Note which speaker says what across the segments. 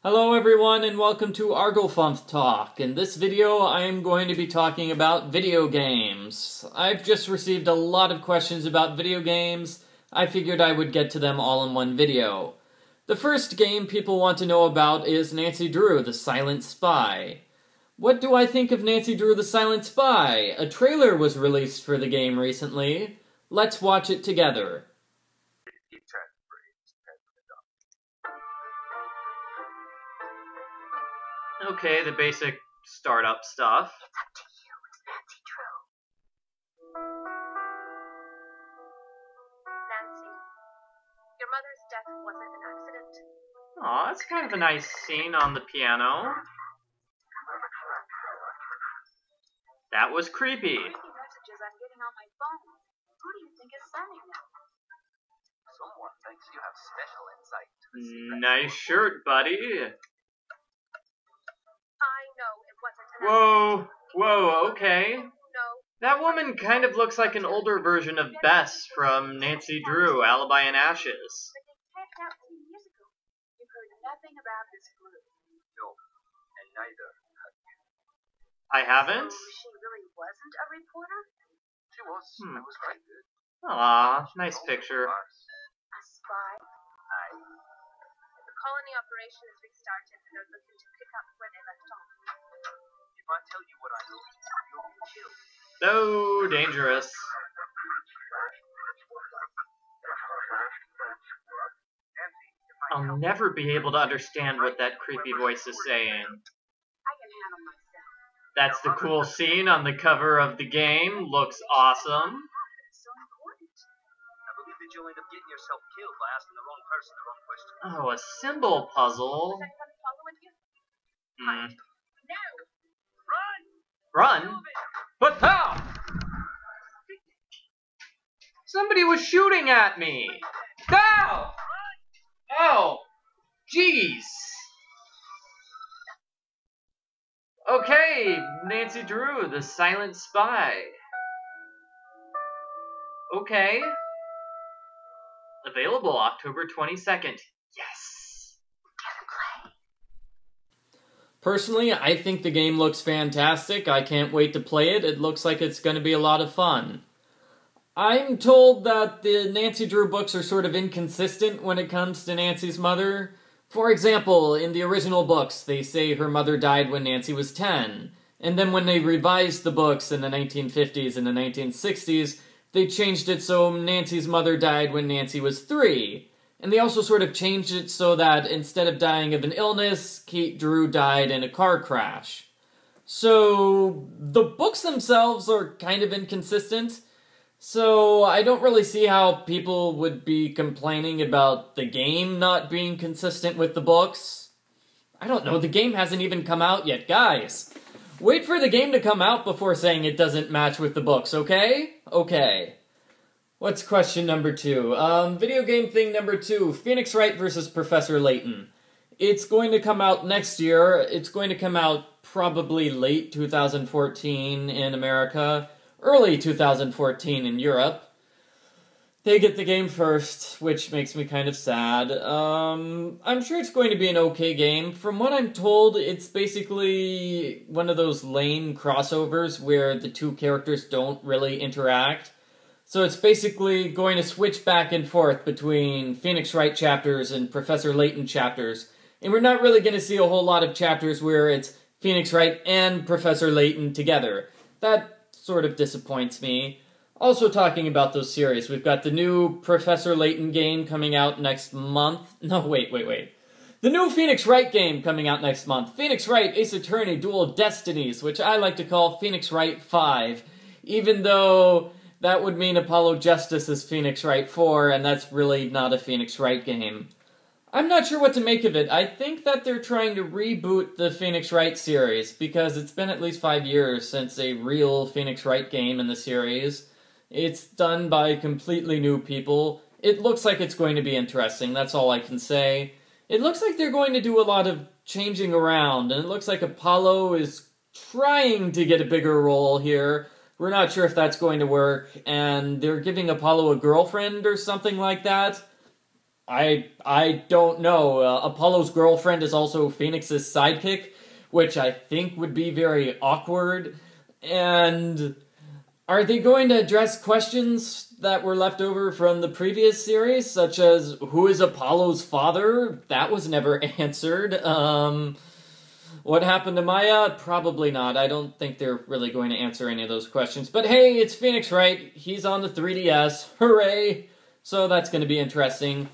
Speaker 1: Hello everyone and welcome to Arglefumph Talk. In this video I am going to be talking about video games. I've just received a lot of questions about video games. I figured I would get to them all in one video. The first game people want to know about is Nancy Drew, the Silent Spy. What do I think of Nancy Drew, the Silent Spy? A trailer was released for the game recently. Let's watch it together. Okay, the basic startup stuff.
Speaker 2: It's up to you, Nancy Drew. Nancy, your mother's death wasn't an accident.
Speaker 1: Aw, that's kind of a nice scene on the piano. That was creepy.
Speaker 2: Creepy messages I'm getting on my phone. Who do you think is sending them?
Speaker 3: Someone thinks you have special insight to the secret.
Speaker 1: Nice shirt, buddy.
Speaker 2: I know it wasn't an
Speaker 1: Whoa,
Speaker 2: accident.
Speaker 1: whoa, okay.
Speaker 2: No.
Speaker 1: That woman kind of looks like an older version of Bess from Nancy Drew, Alibi in Ashes.
Speaker 2: But they checked out 2 years ago. You've heard nothing about this group.
Speaker 3: No, and neither have you.
Speaker 1: I haven't?
Speaker 2: So she really wasn't a reporter?
Speaker 3: She was. I was right.
Speaker 1: Aw, nice picture.
Speaker 2: A spy?
Speaker 3: Aye.
Speaker 2: The colony operation is restarted and they're looking to pick up where they left off.
Speaker 3: If I tell you what I know, you'll be killed.
Speaker 1: So dangerous.
Speaker 3: Nancy, if I
Speaker 1: I'll never be able to understand what that creepy voice is saying.
Speaker 2: I can handle myself.
Speaker 1: That's the cool scene on the cover of the game. Looks awesome.
Speaker 2: It's so important.
Speaker 3: I believe that you'll end up getting yourself killed by asking the wrong person the wrong question.
Speaker 1: Oh, a symbol puzzle.
Speaker 2: Is anyone following you?
Speaker 1: Hmm.
Speaker 2: No!
Speaker 3: Run!
Speaker 1: Run? But how? Somebody was shooting at me. Ow! Oh, jeez. Okay, Nancy Drew, the Silent Spy. Okay. Available October 22nd. Yes. Personally, I think the game looks fantastic. I can't wait to play it. It looks like it's going to be a lot of fun. I'm told that the Nancy Drew books are sort of inconsistent when it comes to Nancy's mother. For example, in the original books, they say her mother died when Nancy was 10. And then when they revised the books in the 1950s and the 1960s, they changed it so Nancy's mother died when Nancy was 3. And they also sort of changed it so that instead of dying of an illness, Kate Drew died in a car crash. So the books themselves are kind of inconsistent. So I don't really see how people would be complaining about the game not being consistent with the books. I don't know, the game hasn't even come out yet, guys. Wait for the game to come out before saying it doesn't match with the books, okay? Okay. What's question number 2? Video game thing number 2, Phoenix Wright versus Professor Layton. It's going to come out next year. It's going to come out probably late 2014 in America. Early 2014 in Europe. They get the game first, which makes me kind of sad. I'm sure it's going to be an okay game. From what I'm told, it's basically one of those lame crossovers where the two characters don't really interact. So it's basically going to switch back and forth between Phoenix Wright chapters and Professor Layton chapters. And we're not really going to see a whole lot of chapters where it's Phoenix Wright and Professor Layton together. That sort of disappoints me. Also talking about those series, we've got the new Professor Layton game coming out next month. No, wait. The new Phoenix Wright game coming out next month. Phoenix Wright Ace Attorney Dual Destinies, which I like to call Phoenix Wright 5, even though that would mean Apollo Justice is Phoenix Wright 4, and that's really not a Phoenix Wright game. I'm not sure what to make of it. I think that they're trying to reboot the Phoenix Wright series, because it's been at least 5 years since a real Phoenix Wright game in the series. It's done by completely new people. It looks like it's going to be interesting, that's all I can say. It looks like they're going to do a lot of changing around, and it looks like Apollo is trying to get a bigger role here. We're not sure if that's going to work, and they're giving Apollo a girlfriend or something like that. I don't know. Apollo's girlfriend is also Phoenix's sidekick, which I think would be very awkward. And are they going to address questions that were left over from the previous series, such as who is Apollo's father? That was never answered. What happened to Maya? Probably not. I don't think they're really going to answer any of those questions. But hey, it's Phoenix Wright. He's on the 3DS. Hooray! So that's going to be interesting.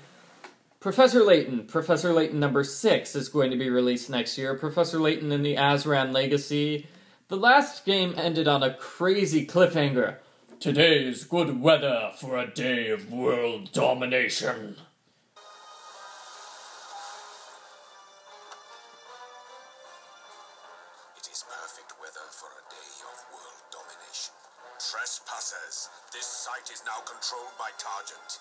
Speaker 1: Professor Layton number 6 is going to be released next year. Professor Layton and the Azran Legacy. The last game ended on a crazy cliffhanger. Today's good weather for a day of world domination.
Speaker 4: It is perfect weather for a day of world domination. Trespassers, this site is now controlled by Targent.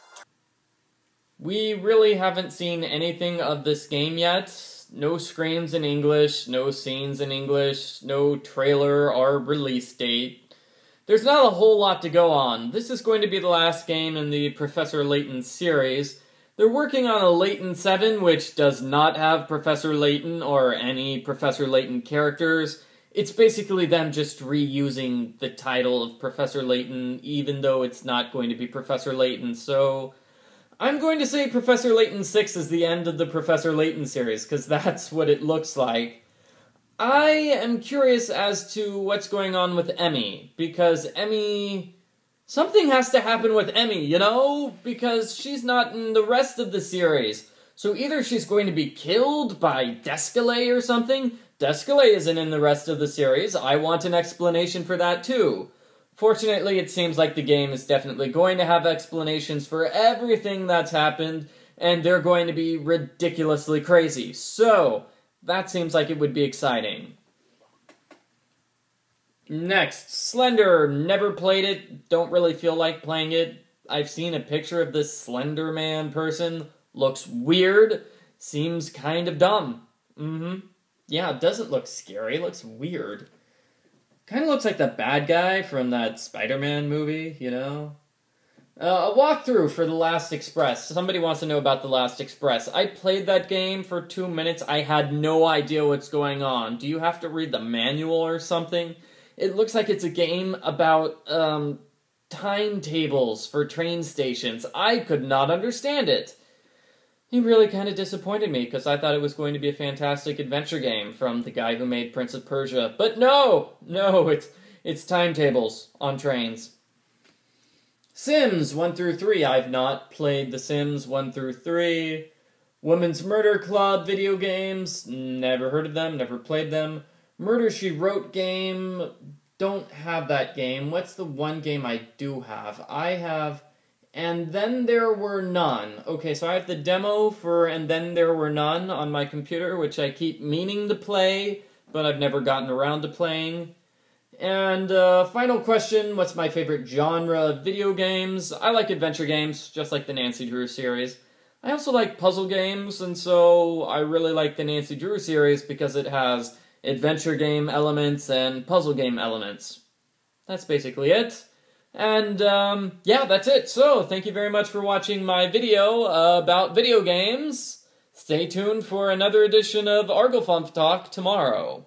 Speaker 1: We really haven't seen anything of this game yet. No screams in English, no scenes in English, no trailer or release date. There's not a whole lot to go on. This is going to be the last game in the Professor Layton series. They're working on a Layton 7, which does not have Professor Layton or any Professor Layton characters. It's basically them just reusing the title of Professor Layton, even though it's not going to be Professor Layton, so I'm going to say Professor Layton 6 is the end of the Professor Layton series, because that's what it looks like. I am curious as to what's going on with Emmy, because Emmy... something has to happen with Emmy, you know? Because she's not in the rest of the series. So either she's going to be killed by Descalay or something. Descalay isn't in the rest of the series. I want an explanation for that too. Fortunately, it seems like the game is definitely going to have explanations for everything that's happened, and they're going to be ridiculously crazy. So, that seems like it would be exciting. Next, Slender. Never played it, don't really feel like playing it. I've seen a picture of this Slender Man person. Looks weird. Seems kind of dumb. Yeah, it doesn't look scary, it looks weird. Kind of looks like the bad guy from that Spider-Man movie, you know? A walkthrough for The Last Express. Somebody wants to know about The Last Express. I played that game for 2 minutes. I had no idea what's going on. Do you have to read the manual or something? It looks like it's a game about, timetables for train stations. I could not understand it. He really kind of disappointed me, because I thought it was going to be a fantastic adventure game from the guy who made Prince of Persia. But no, it's timetables on trains. Sims 1 through 3. I've not played The Sims 1 through 3. Women's Murder Club video games. Never heard of them, never played them. Murder, She Wrote game. Don't have that game. What's the one game I do have? I have And Then There Were None. Okay, so I have the demo for And Then There Were None on my computer, which I keep meaning to play, but I've never gotten around to playing. And final question, what's my favorite genre of video games? I like adventure games, just like the Nancy Drew series. I also like puzzle games, and so I really like the Nancy Drew series because it has adventure game elements and puzzle game elements. That's basically it. And, yeah, that's it. So, thank you very much for watching my video about video games. Stay tuned for another edition of Arglefumph Talk tomorrow.